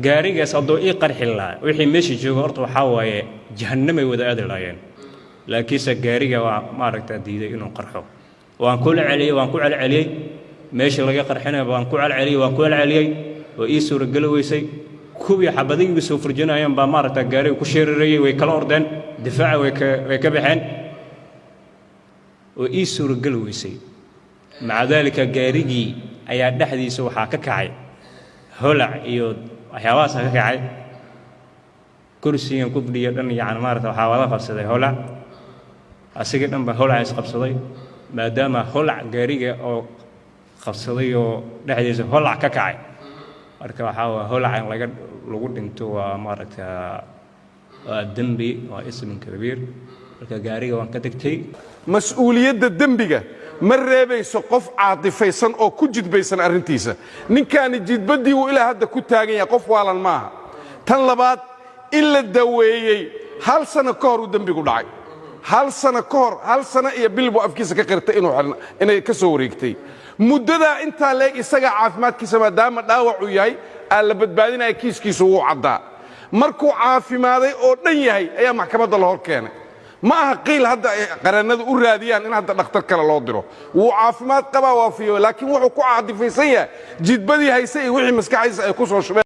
gaarigaas hadduu ii qarxi lahaa wixii meesha jooga horta waxaa waaye jahannamay wada aadi lahaayeen laakiinse gaariga waa maaragtaa diiday inuu qarxo waan ku celceliyey meesha laga qarxinay waan ku celceliyey oo ii suuragali weysay kuwii xabadaygu soo furjinayeen baa maaragtaa gaariga ku sheerarayay way kala ordeen difaaca way ka baxeen oo ii suuragali weysay maca daalika gaarigii ayaa dhexdiisa waxaa ka kacay holac iyo waxyaabahaas ka kacay kursigan ku fadhiyo dhan yacni maaragtaa waxaa wada qabsaday holac asigii dhan baa holac is qabsaday maadaama holac gaariga oo qabsaday oo dhexdiisa holac ka kacay marka waxaa waa holac in lagu dhinto waa maaragtaa waa dembi waa ismin kabiir marka gaariga waan ka degtay mas'uuliyadda dembiga ma reebayso qof caadifaysan oo ku jidbaysan arrintiisa ninkaani jidbaddii uu ilaa hadda ku taagan yahay qof waalan maaha tan labaad in la daweeyey 1 sano ka hor uu dembigu dhacay 1 sano ka hor 1 sano iyo bil buu afkiisa ka qirtay inay ka soo wareegtay muddadaa intaa leeg isaga caafimaadkiisa maadaama dhaawac uu yahay aan la badbaadinaya kiiskiisu wuu caddaa markuu caafimaaday oo dhan yahay ayaa maxkamadda la hor keenay ma aha qiil hadda ay qaranadu u raadiyaan in hadda dhakhtar kale loo diro wuu caafimaad qabaa waa fiyo laakiin wuxuu ku caadifaysan yahay jidbadii hayse iyo wixii maskaxdiisa ay ku soo shubeen